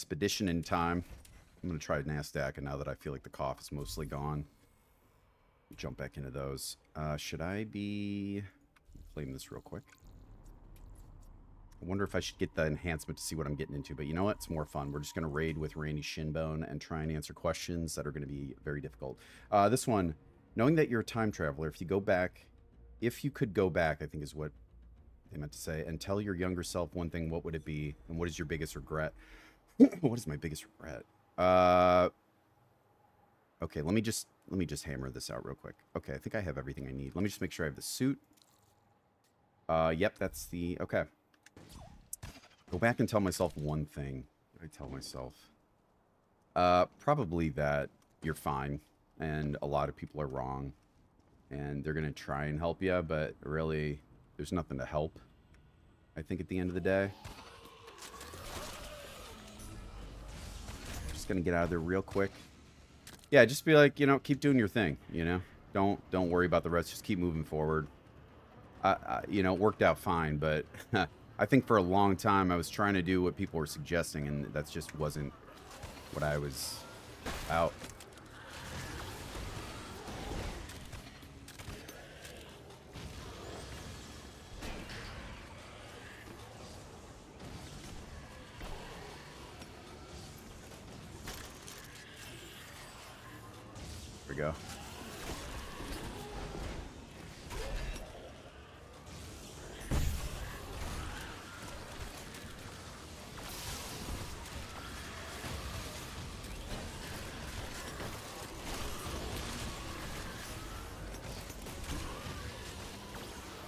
expedition in time. I'm going to try NASDAQ, and now that I feel like the cough is mostly gone, jump back into those. Should I be... claim this real quick. I wonder if I should get the enhancement to see what I'm getting into, but you know what? It's more fun. We're just going to raid with Randy Shinbone and try and answer questions that are going to be very difficult. This one, knowing that you're a time traveler, if you go back, if you could go back, I think is what they meant to say, and tell your younger self one thing, what would it be? And what is your biggest regret? What is my biggest regret? Okay, let me just hammer this out real quick. Okay, I think I have everything I need. Let me just make sure I have the suit. Yep, that's the... Okay. Go back and tell myself one thing. What did I tell myself? Probably that you're fine, and a lot of people are wrong, and they're going to try and help you, but really, there's nothing to help, I think, at the end of the day. Just going to get out of there real quick. Yeah, just be like, you know, keep doing your thing, you know? Don't worry about the rest. Just keep moving forward. You know, it worked out fine, but I think for a long time I was trying to do what people were suggesting, and that just wasn't what I was out. There we go.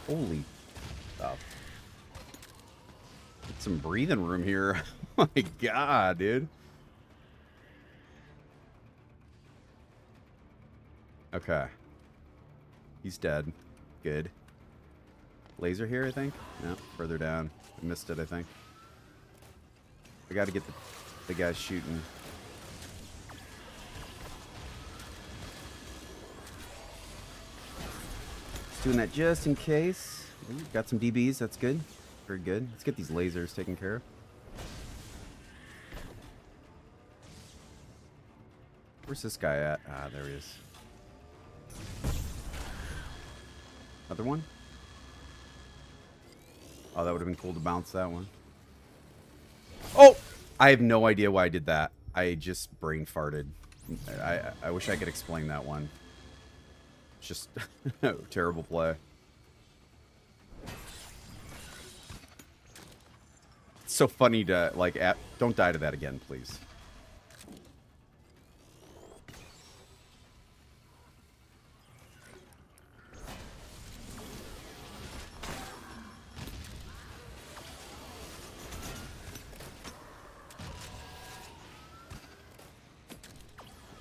Holy stuff. Get some breathing room here. Oh my god, dude. Okay. He's dead. Good. Laser here, I think? No, further down. I missed it, I think. I gotta get the guy shooting. Doing that just in case. Ooh, got some DBs, that's good. Very good. Let's get these lasers taken care of. Where's this guy at? Ah, there he is. Other one? Oh, that would have been cool to bounce that one. Oh! I have no idea why I did that. I just brain farted. I wish I could explain that one. Just terrible play. It's so funny to, like, don't die to that again, please.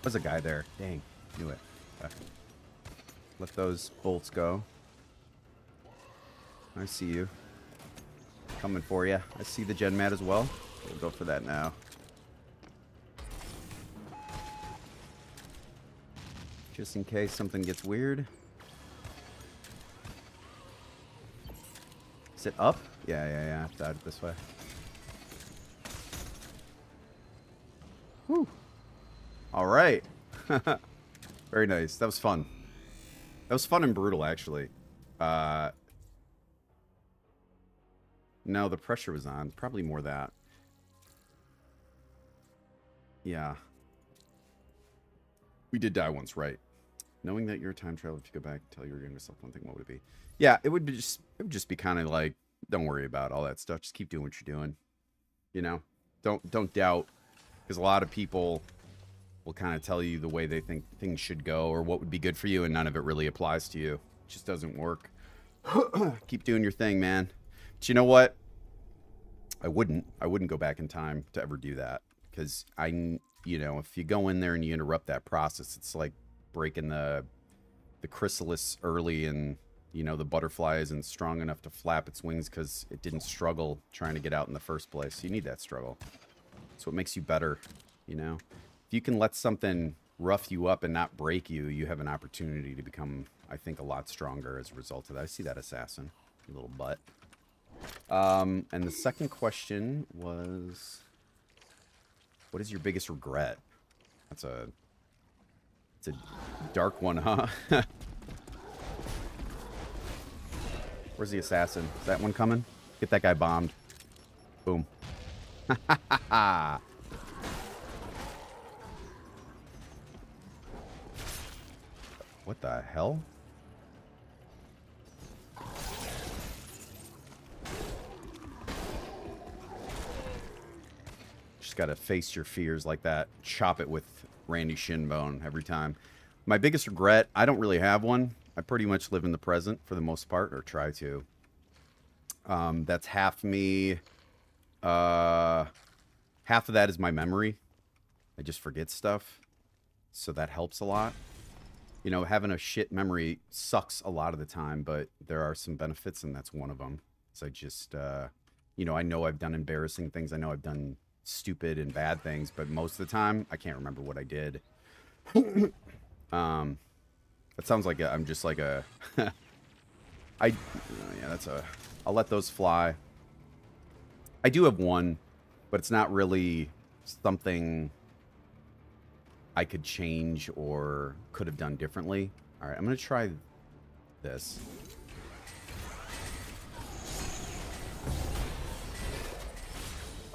There's a guy there. Dang, knew it. Okay. Let those bolts go. I see you. Coming for you. I see the gen mat as well. We'll go for that now. Just in case something gets weird. Is it up? Yeah. I have to add it this way. Whew. All right. Very nice. That was fun. That was fun and brutal, actually. No, the pressure was on. Probably more that. Yeah. We did die once, right? Knowing that you're a time traveler, if you go back, tell your younger self one thing, what would it be? Yeah, it would just be kind of like, don't worry about all that stuff. Just keep doing what you're doing. You know? Don't doubt. Because a lot of people will kind of tell you the way they think things should go or what would be good for you, and none of it really applies to you. It just doesn't work. Keep doing your thing, man. But you know what? I wouldn't go back in time to ever do that. Because you know, if you go in there and you interrupt that process, it's like breaking the chrysalis early, and you know the butterfly isn't strong enough to flap its wings because it didn't struggle trying to get out in the first place. You need that struggle. It's what makes you better, you know? If you can let something rough you up and not break you, you have an opportunity to become, I think, a lot stronger as a result of that. I see that assassin, you little butt. And the second question was... What is your biggest regret? It's a dark one, huh? Where's the assassin? Is that one coming? Get that guy bombed. Boom. What the hell? Just gotta face your fears like that. Chop it with Randy Shinbone every time. My biggest regret, I don't really have one. I pretty much live in the present for the most part, or try to. That's half me. Half of that is my memory. I just forget stuff. So that helps a lot. You know, having a shit memory sucks a lot of the time, but there are some benefits, and that's one of them. So I just, you know I've done embarrassing things. I know I've done stupid and bad things, but most of the time, I can't remember what I did. That sounds like I'm just like a... yeah, that's a... I'll let those fly. I do have one, but it's not really something I could change or could have done differently. All right, I'm going to try this.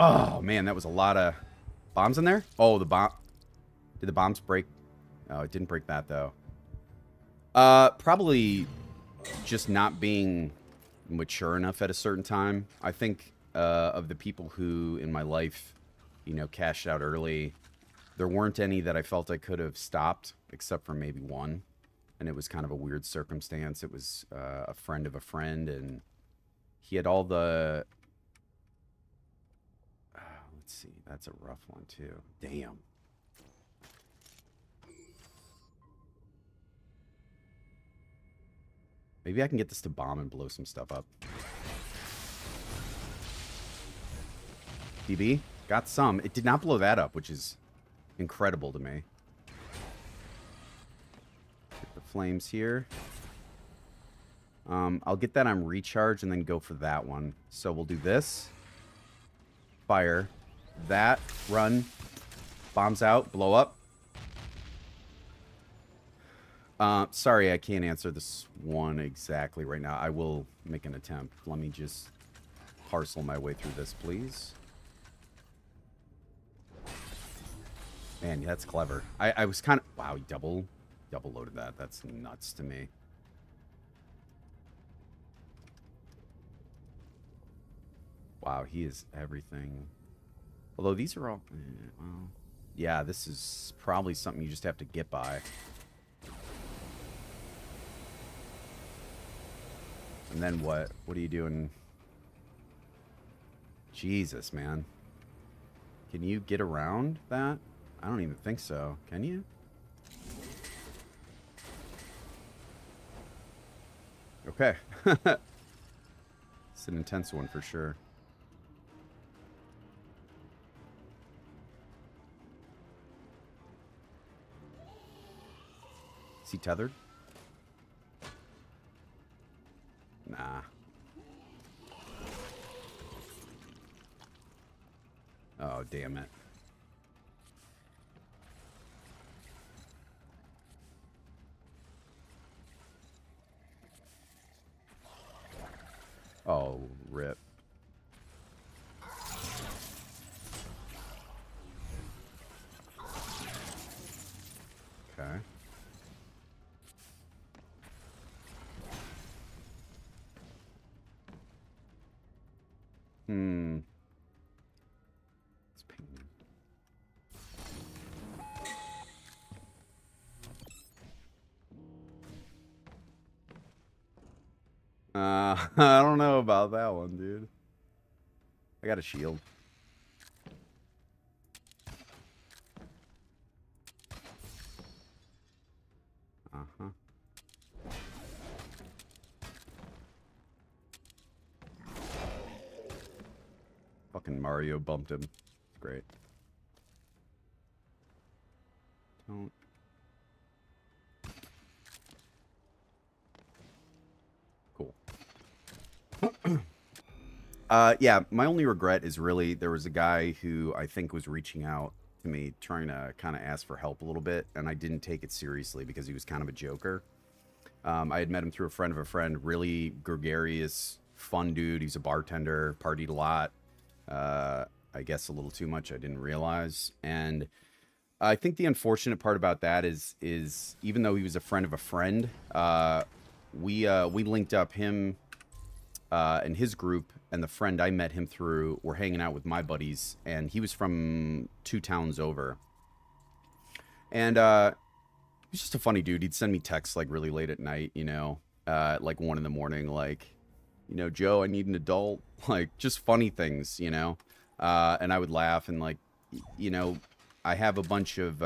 Oh, man, that was a lot of bombs in there. Oh, the bomb. Did the bombs break? Oh, it didn't break that, though. Probably just not being mature enough at a certain time. I think of the people who in my life, you know, cashed out early, there weren't any that I felt I could have stopped, except for maybe one. And it was kind of a weird circumstance. It was a friend of a friend, and he had all the... let's see. That's a rough one, too. Damn. Maybe I can get this to bomb and blow some stuff up. DB? Got some. It did not blow that up, which is incredible to me. Get the flames here. I'll get that on recharge and then go for that one. So we'll do this. Fire. That. Run. Bombs out. Blow up. Sorry, I can't answer this one exactly right now. I will make an attempt. Let me just parcel my way through this, please. Man, that's clever. I was kind of... Wow, he double loaded that. That's nuts to me. Wow, he is everything. Although these are all... well, yeah, this is probably something you just have to get by. And then what? What are you doing? Jesus, man. Can you get around that? I don't even think so. Can you? Okay. It's an intense one for sure. Is he tethered? Nah. Oh, damn it. Oh, rip. Okay. It's pinging. I don't know about that one, dude. I got a shield. Uh-huh. Fucking Mario bumped him. It's great. Don't. Cool. Yeah, my only regret is really there was a guy who I think was reaching out to me trying to kind of ask for help a little bit, and I didn't take it seriously because he was kind of a joker. I had met him through a friend of a friend, really gregarious, fun dude. He's a bartender, partied a lot. I guess a little too much, I didn't realize. And I think the unfortunate part about that is even though he was a friend of a friend, we linked up him and his group, and the friend I met him through were hanging out with my buddies, and he was from 2 towns over. And he's just a funny dude. He'd send me texts like really late at night, you know, like 1 in the morning, like, you know, Joe, I need an adult, like just funny things, you know. And I would laugh, and like, you know, I have a bunch of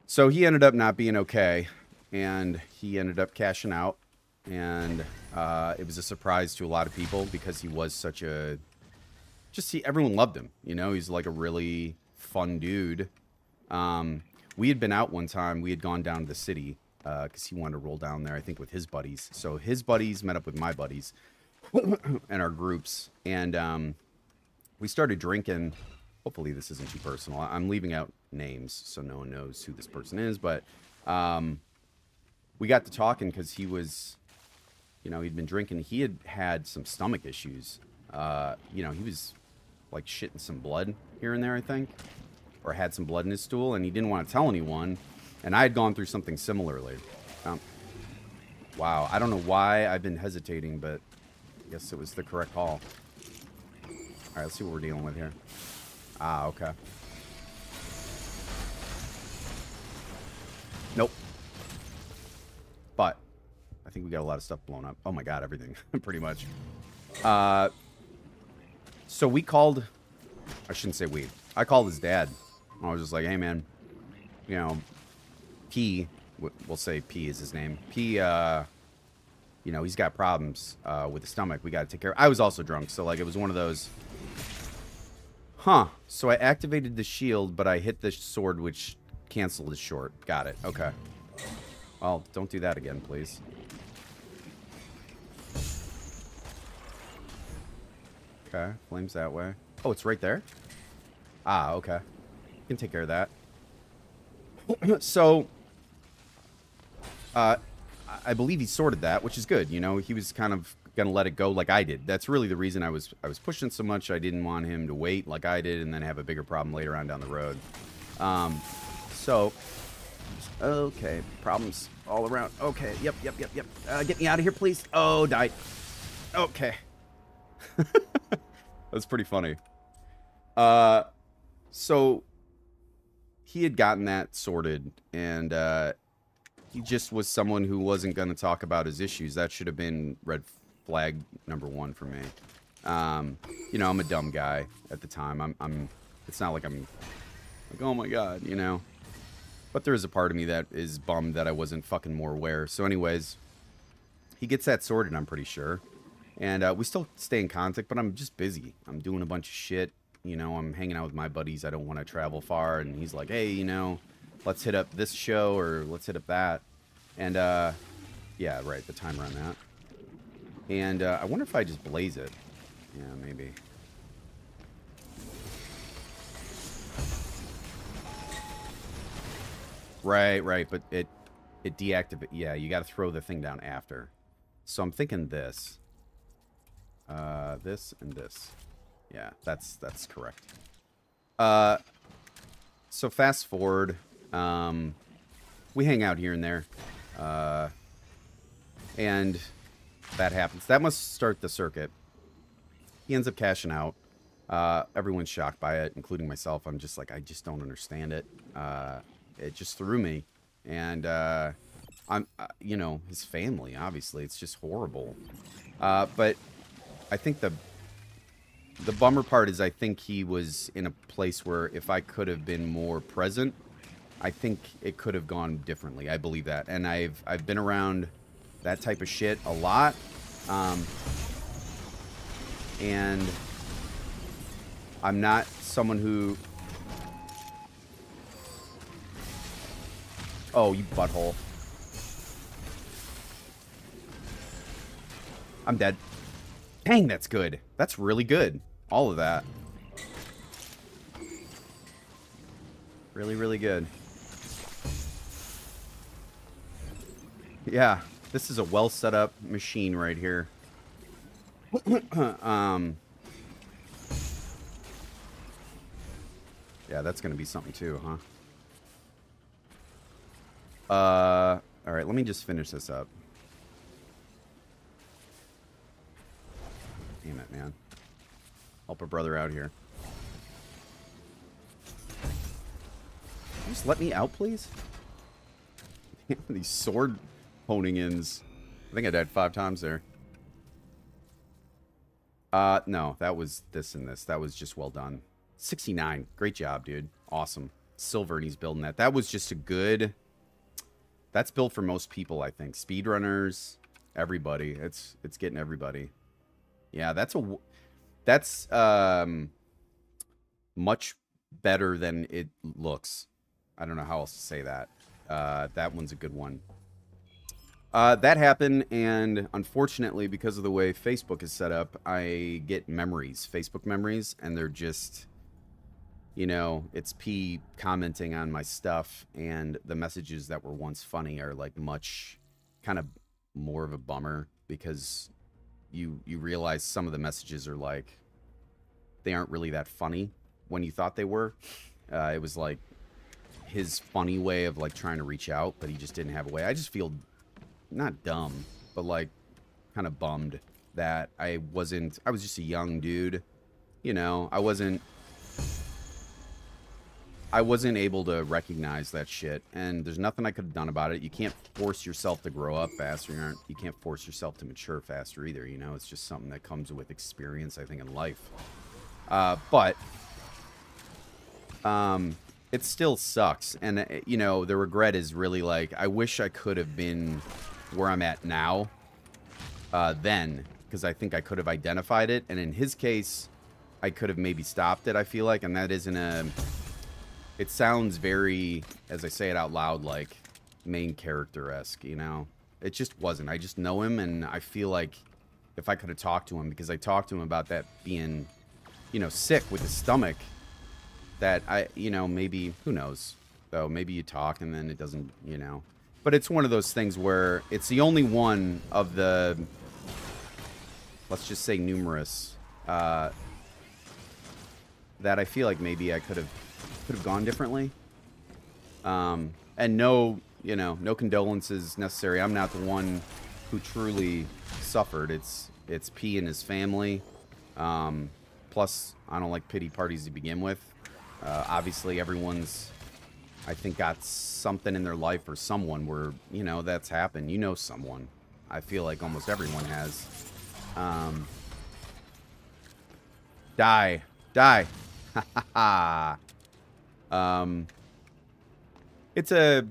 so he ended up not being okay, and he ended up cashing out, and it was a surprise to a lot of people because he was such a everyone loved him, you know. He's like a really fun dude. We had been out one time. We had gone down to the city because he wanted to roll down there, I think, with his buddies. So his buddies met up with my buddies and our groups, and we started drinking. Hopefully this isn't too personal. I'm leaving out names so no one knows who this person is, but we got to talking because he was, you know, he'd been drinking. He had had some stomach issues. You know, he was like shitting some blood here and there, I think, or had some blood in his stool, and he didn't want to tell anyone. And I had gone through something similarly. Wow, I don't know why I've been hesitating, but I guess it was the correct call. All right, let's see what we're dealing with here. Ah, okay. Nope. But I think we got a lot of stuff blown up. Oh my god, everything, pretty much. So we called, I shouldn't say we, I called his dad. I was just like, hey man, you know, P, we'll say P is his name. P, you know, he's got problems with the stomach. We got to take care of. I was also drunk, so like it was one of those, huh. So I activated the shield, but I hit the sword, which canceled his short. Got it. Okay. Well, don't do that again, please. Okay, flames that way. Oh, it's right there? Ah, okay. Can take care of that. So, I believe he sorted that, which is good. You know, he was kind of gonna let it go like I did. That's really the reason I was pushing so much. I didn't want him to wait like I did and then have a bigger problem later on down the road. So, okay, problems all around. Okay, yep. Get me out of here, please. Oh, died. Okay. That's pretty funny. So he had gotten that sorted, and he just was someone who wasn't going to talk about his issues. That should have been red flag number 1 for me. You know, I'm a dumb guy at the time. It's not like I'm like, oh my god, you know. But there is a part of me that is bummed that I wasn't fucking more aware. So anyways, he gets that sorted, I'm pretty sure. And we still stay in contact, but I'm just busy. I'm doing a bunch of shit. You know, I'm hanging out with my buddies. I don't want to travel far. And he's like, hey, you know, let's hit up this show or let's hit up that. And, yeah, right, the timer on that. And I wonder if I just blaze it. Yeah, maybe. Right, but it deactivates. Yeah, you got to throw the thing down after. So I'm thinking this. This and this. Yeah, that's correct. So fast forward. We hang out here and there. And that happens. That must start the circuit. He ends up cashing out. Everyone's shocked by it, including myself. I'm just like, I just don't understand it. It just threw me. And, I'm, you know, his family, obviously. It's just horrible. But I think the bummer part is I think he was in a place where if I could have been more present, I think it could have gone differently. I believe that. And I've been around that type of shit a lot. And I'm not someone who... Oh, you butthole. I'm dead. Dang, that's good. That's really good. All of that. Really, really good. Yeah, this is a well set up machine right here. Yeah, that's gonna be something too, huh? All right, let me just finish this up. Damn it, man. Help a brother out here. Just let me out, please? These sword honing ins. I think I died 5 times there. No, that was this and this. That was just well done. 69. Great job, dude. Awesome. Silver, and he's building that. That was just a good... That's built for most people, I think. Speedrunners, everybody. It's getting everybody. Yeah, that's much better than it looks. I don't know how else to say that. That one's a good one. That happened, and unfortunately, because of the way Facebook is set up, I get memories, Facebook memories, and they're just, you know, it's P commenting on my stuff, and the messages that were once funny are, like, much kind of more of a bummer, because you realize some of the messages are, like, they aren't really that funny when you thought they were. It was, like, his funny way of, like, trying to reach out, but he just didn't have a way. I just feel... not dumb, but like kind of bummed that I was just a young dude, you know. I wasn't able to recognize that shit, and there's nothing I could have done about it. You can't force yourself to grow up faster. You can't force yourself to mature faster either, you know. It's just something that comes with experience, I think, in life. But it still sucks, and you know, the regret is really like, I wish I could have been where I'm at now then, because I think I could have identified it, and in his case I could have maybe stopped it, I feel like, and that isn't a... It sounds very, as I say it out loud, like main character-esque, you know. It just wasn't. I just know him, and I feel like if I could have talked to him, because I talked to him about that being, you know, sick with his stomach, that I, you know, maybe, who knows, though, maybe you talk and then it doesn't, you know. But it's one of those things where it's the only one of the, let's just say numerous, that I feel like maybe I could have gone differently. And no, you know, no condolences necessary. I'm not the one who truly suffered. It's P and his family. Plus, I don't like pity parties to begin with. Obviously, everyone's, I think, got something in their life or someone where, you know, that's happened. You know someone. I feel like almost everyone has. Die. Die. Ha ha ha. It's a...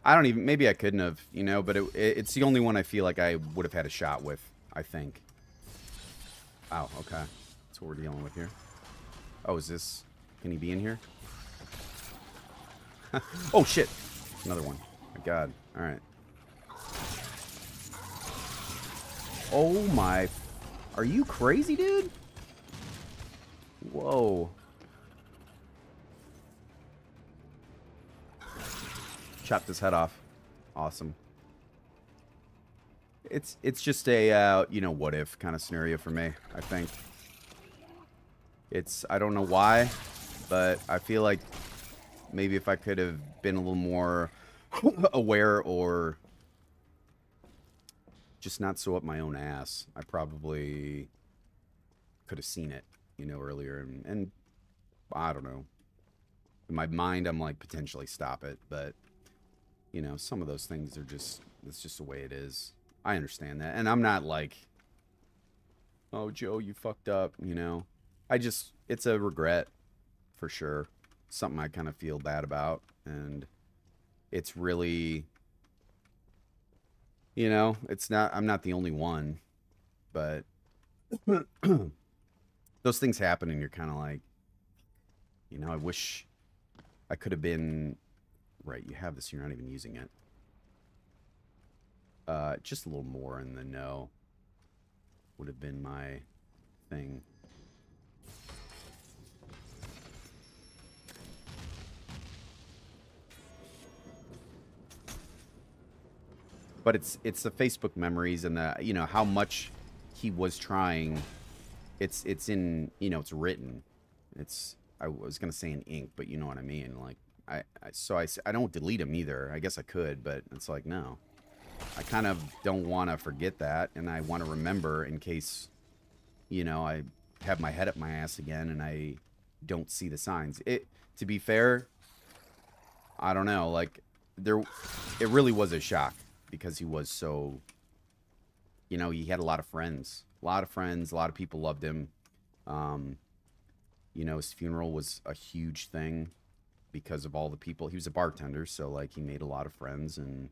I don't even... Maybe I couldn't have, you know, but it's the only one I feel like I would have had a shot with, I think. Wow, okay. That's what we're dealing with here. Oh, is this... Can he be in here? Oh, shit. Another one. My God. All right. Oh, my... Are you crazy, dude? Whoa. Chopped his head off. Awesome. It's just a, you know, what if kind of scenario for me, I think. It's... I don't know why, but I feel like maybe if I could have been a little more aware or just not so up my own ass, I probably could have seen it, you know, earlier. And I don't know. In my mind, I'm like, potentially stop it. But, you know, some of those things are just, it's just the way it is. I understand that. And I'm not like, oh, Joe, you fucked up, you know. I just, it's a regret for sure. Something I kind of feel bad about, and it's really, you know, it's not, I'm not the only one, but those things happen and you're kind of like, you know, I wish I could have been, right, you have this, you're not even using it. Just a little more in the know would have been my thing. But it's the Facebook memories and the, you know, how much he was trying. It's in, you know, it's written. It's, I was gonna say in ink, but you know what I mean. Like I don't delete them either. I guess I could, but it's like no. I kind of don't want to forget that, and I want to remember in case, you know, I have my head up my ass again and I don't see the signs. To be fair, I don't know. Like it really was a shock because he was so, you know, he had a lot of friends, a lot of people loved him. You know, his funeral was a huge thing because of all the people. He was a bartender, so like he made a lot of friends, and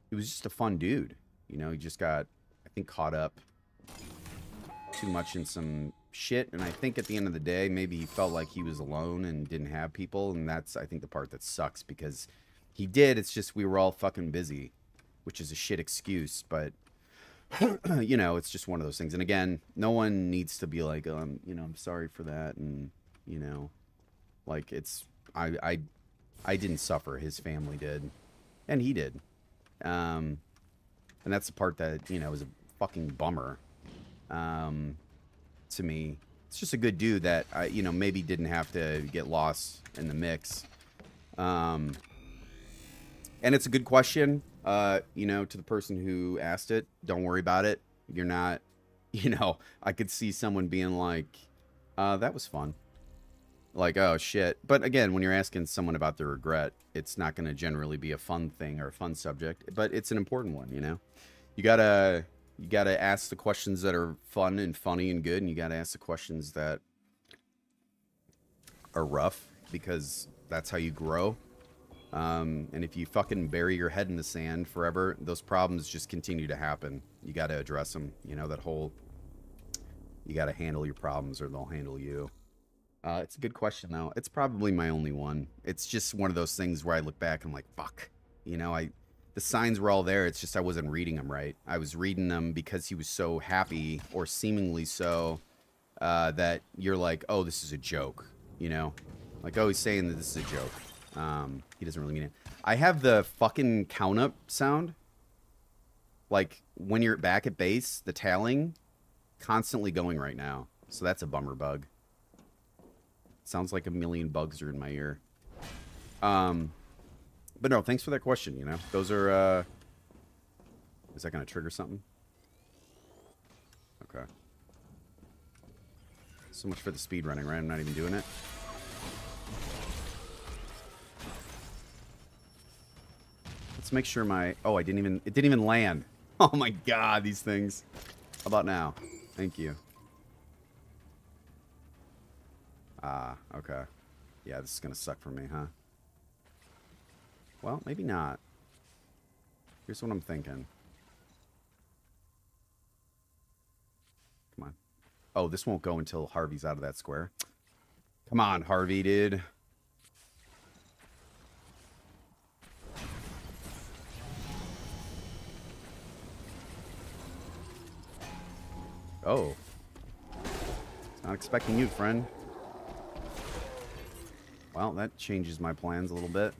he was just a fun dude. You know, he just got, I think, caught up too much in some shit, and I think at the end of the day, maybe he felt like he was alone and didn't have people, and that's, I think, the part that sucks, because he did, it's just we were all fucking busy, which is a shit excuse, but you know, it's just one of those things. And again, no one needs to be like, you know, I'm sorry for that, and you know, like it's, I didn't suffer, his family did, and he did. And that's the part that, you know, is a fucking bummer. To me, it's just a good dude that I, you know, maybe didn't have to get lost in the mix. And it's a good question, you know, to the person who asked it. Don't worry about it. You're not, you know, I could see someone being like, that was fun. Like, oh shit. But again, when you're asking someone about their regret, it's not going to generally be a fun thing or a fun subject, but it's an important one, you know? You gotta ask the questions that are fun and funny and good, and you gotta ask the questions that are rough, because that's how you grow. And if you fucking bury your head in the sand forever, those problems just continue to happen. You gotta address them. You know, that whole, you gotta handle your problems or they'll handle you. It's a good question, though. It's probably my only one. It's just one of those things where I look back and I'm like, fuck. You know, the signs were all there. It's just I wasn't reading them right. I was reading them because he was so happy, or seemingly so, that you're like, oh, this is a joke. You know? Like, oh, he's saying that this is a joke. He doesn't really mean it. I have the fucking count-up sound. Like, when you're back at base, the tailing, constantly going right now. So that's a bummer bug. Sounds like a million bugs are in my ear. But no, thanks for that question, you know. Those are, is that going to trigger something? Okay. So much for the speed running, right? I'm not even doing it. Let's make sure my, oh, it didn't even land. Oh my god, these things. How about now? Thank you. Ah, okay. Yeah, this is gonna suck for me, huh? Well, maybe not. Here's what I'm thinking. Come on. Oh, this won't go until Harvey's out of that square. Come on, Harvey, dude. Oh. Not expecting you, friend. Well, that changes my plans a little bit.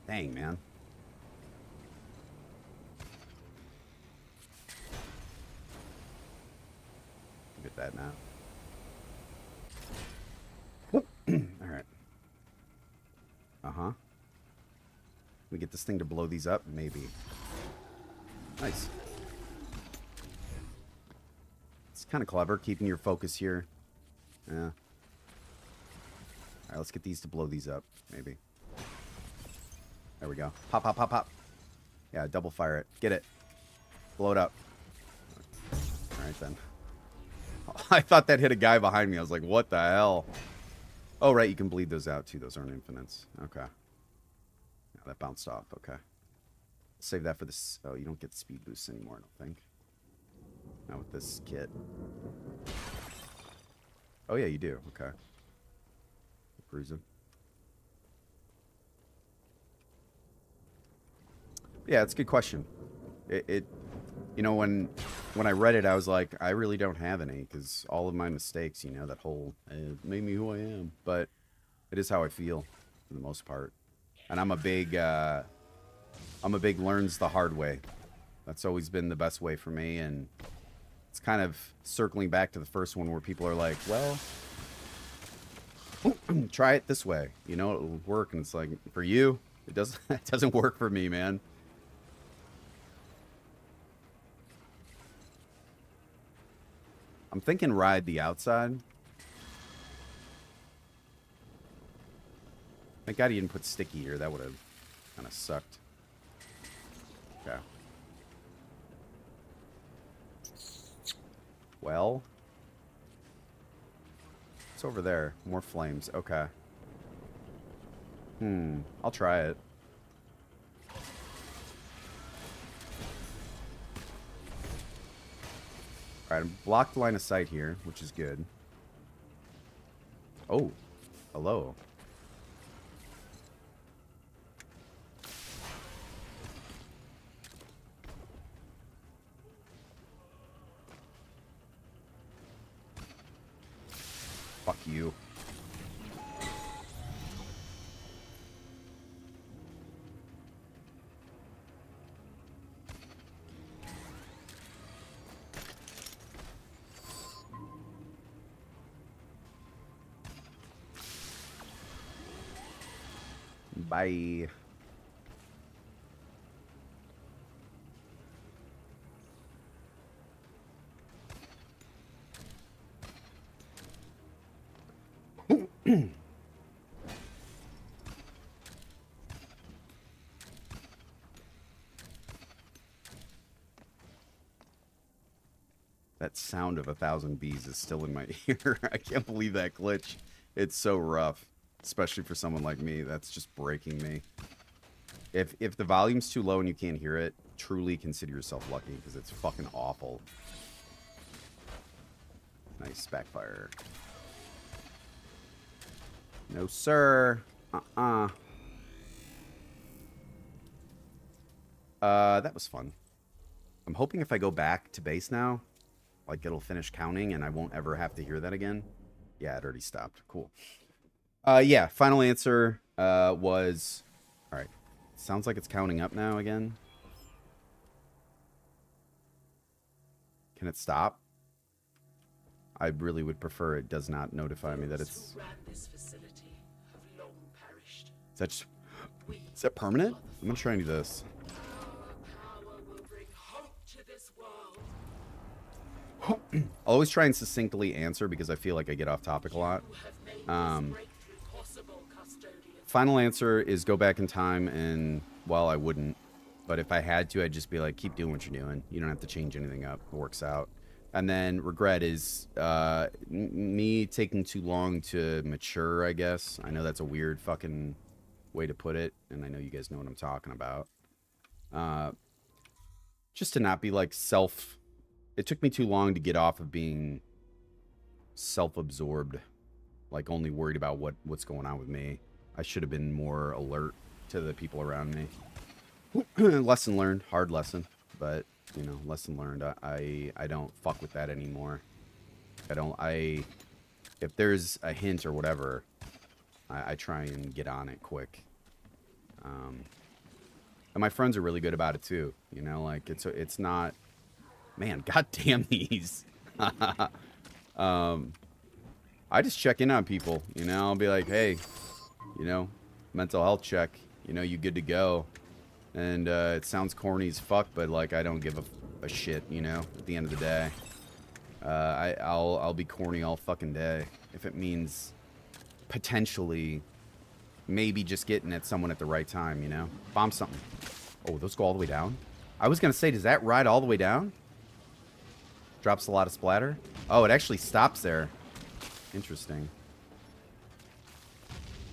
Dang, man. Look at that now. Alright. Uh-huh. We get this thing to blow these up? Maybe. Nice. It's kind of clever, keeping your focus here. Yeah. Alright, let's get these to blow these up. Maybe. There we go. Pop, pop, pop, pop. Yeah, double fire it. Get it. Blow it up. Alright, then. I thought that hit a guy behind me. I was like, what the hell? Oh, right, you can bleed those out, too. Those aren't infinites. Okay. Yeah, that bounced off. Okay. Save that for this. Oh, you don't get speed boosts anymore, I don't think. Not with this kit. Oh, yeah, you do. Okay. Cruising. Yeah, it's a good question. You know, when I read it, I was like, I really don't have any, because all of my mistakes, you know, that whole, made me who I am. But it is how I feel, for the most part. And I'm a big, I'm a big learns the hard way. That's always been the best way for me, and it's kind of circling back to the first one where people are like, well, try it this way. You know, it'll work. And it's like, for you, it doesn't work for me, man. I'm thinking ride the outside. Thank God he didn't put sticky here. That would have kind of sucked. Okay. Well. What's over there? More flames. Okay. I'll try it. Alright, I'm blocked line of sight here, which is good. Oh. Hello. Fuck you. Bye. That sound of 1,000 bees is still in my ear. I can't believe that glitch. It's so rough, especially for someone like me. That's just breaking me. If the volume's too low and you can't hear it, truly consider yourself lucky, because it's fucking awful. Nice backfire. No, sir. That was fun. I'm hoping if I go back to base now, like, it'll finish counting and I won't ever have to hear that again. Yeah, it already stopped. Cool. Yeah, final answer was... Alright. Sounds like it's counting up now again. Can it stop? I really would prefer it does not notify me that it's... Is that just... Is that permanent? I'm gonna try and do this. I'll always try and succinctly answer because I feel like I get off topic a lot. Final answer is go back in time, and, well, I wouldn't. But if I had to, I'd just be like, keep doing what you're doing. You don't have to change anything up. It works out. And then regret is me taking too long to mature, I guess. I know that's a weird fucking way to put it, and I know you guys know what I'm talking about. Just to not be like self... It took me too long to get off of being self-absorbed, like only worried about what's going on with me. I should have been more alert to the people around me. Lesson learned, hard lesson, but you know, lesson learned. I don't fuck with that anymore. If there's a hint or whatever, I try and get on it quick. And my friends are really good about it too. You know, like it's not. Man, goddamn these. I just check in on people, you know. I'll be like, hey, you know, mental health check. You know, you good to go. And it sounds corny as fuck, but like I don't give a shit, you know. At the end of the day, I'll be corny all fucking day if it means potentially maybe just getting at someone at the right time, you know. Bomb something. Oh, those go all the way down. I was gonna say, does that ride all the way down? Drops a lot of splatter. Oh, it actually stops there. Interesting.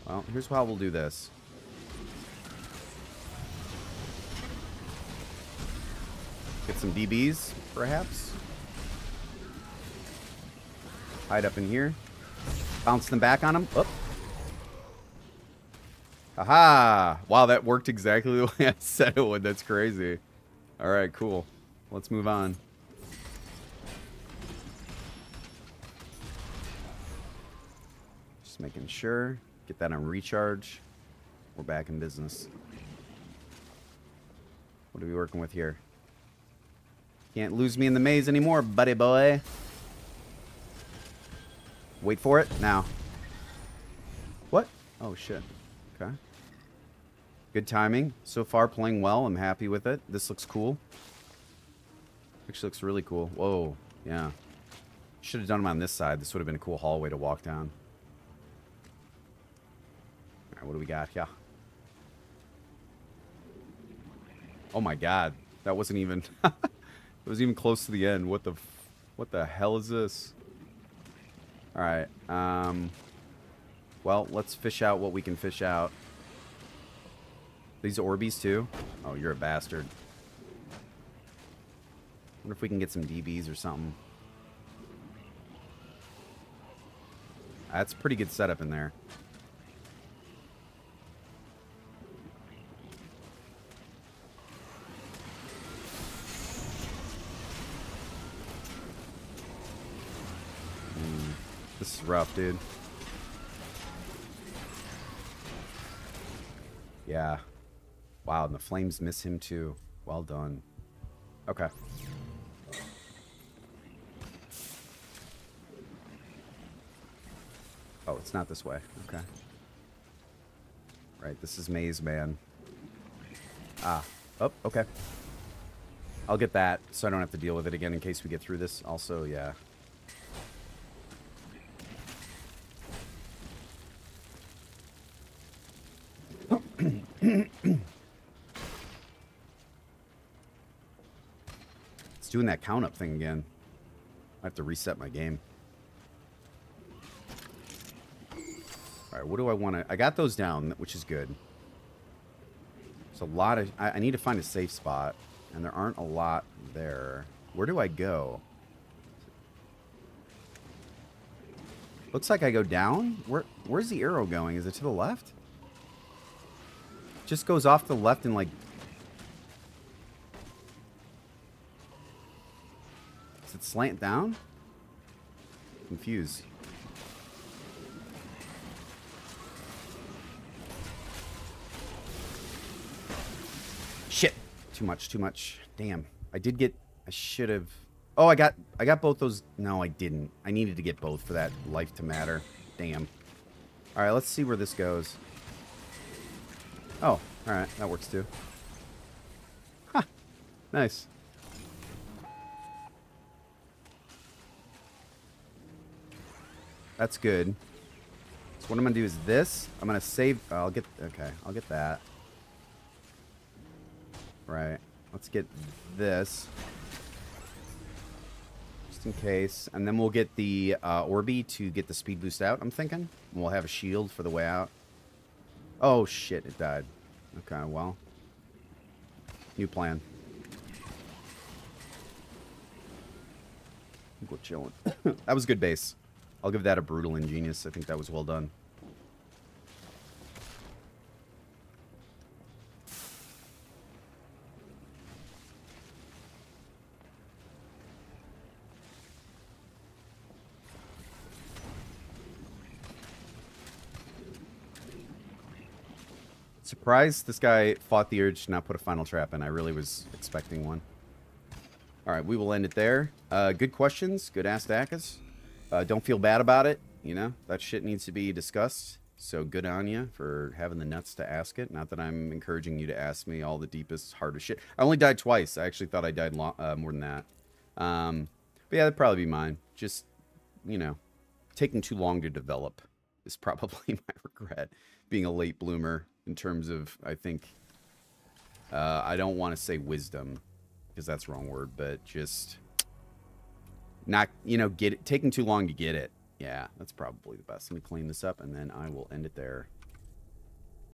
Well, here's how we'll do this. Get some DBs, perhaps. Hide up in here. Bounce them back on them. Oh. Aha! Wow, that worked exactly the way I said it would. That's crazy. Alright, cool. Let's move on. Making sure. Get that on recharge. We're back in business. What are we working with here? Can't lose me in the maze anymore, buddy boy. Wait for it. Now. What? Oh, shit. Okay. Good timing. So far, playing well. I'm happy with it. This looks cool. Actually looks really cool. Whoa. Yeah. Should have done them on this side. This would have been a cool hallway to walk down. Alright, what do we got? Yeah. Oh my god. That wasn't even... it wasn't even close to the end. What the hell is this? Alright. Well, let's fish out what we can fish out. These Orbeez too? Oh, you're a bastard. Wonder if we can get some DBs or something. That's a pretty good setup in there. This is rough, dude. Yeah. Wow, and the flames miss him too. Well done. Okay. Oh, it's not this way. Okay. Right, this is Maze Man. Ah. Oh, okay. I'll get that so I don't have to deal with it again in case we get through this. Also, yeah. It's doing that count up thing again. I have to reset my game. Alright, what do I want to... I got those down, which is good. There's a lot of... I need to find a safe spot. And there aren't a lot there. Where do I go? Looks like I go down. Where's the arrow going? Is it to the left? It just goes off to the left and like... Does it slant down? Confused. Shit. Too much, too much. Damn. I did get... I should have... Oh, I got both those... No, I didn't. I needed to get both for that life to matter. Damn. Alright, let's see where this goes. Oh, alright. That works too. Huh. Nice. That's good. So what I'm going to do is this. I'm going to save... I'll get... Okay, I'll get that. Right. Let's get this. Just in case. And then we'll get the Orby to get the speed boost out, I'm thinking. And we'll have a shield for the way out. Oh, shit. It died. Okay, well. New plan. I think we're chilling. That was good base. I'll give that a brutal ingenious. I think that was well done. Surprised this guy fought the urge to not put a final trap in. I really was expecting one. Alright, we will end it there. Good questions. Good asked Akas. Don't feel bad about it. You know, that shit needs to be discussed. So good on you for having the nuts to ask it. Not that I'm encouraging you to ask me all the deepest, hardest shit. I only died twice. I actually thought I died more than that. But yeah, that'd probably be mine. Just, you know, taking too long to develop is probably my regret. Being a late bloomer in terms of, I think, I don't want to say wisdom, because that's the wrong word, but just not, you know, taking too long to get it. Yeah, that's probably the best. Let me clean this up, and then I will end it there.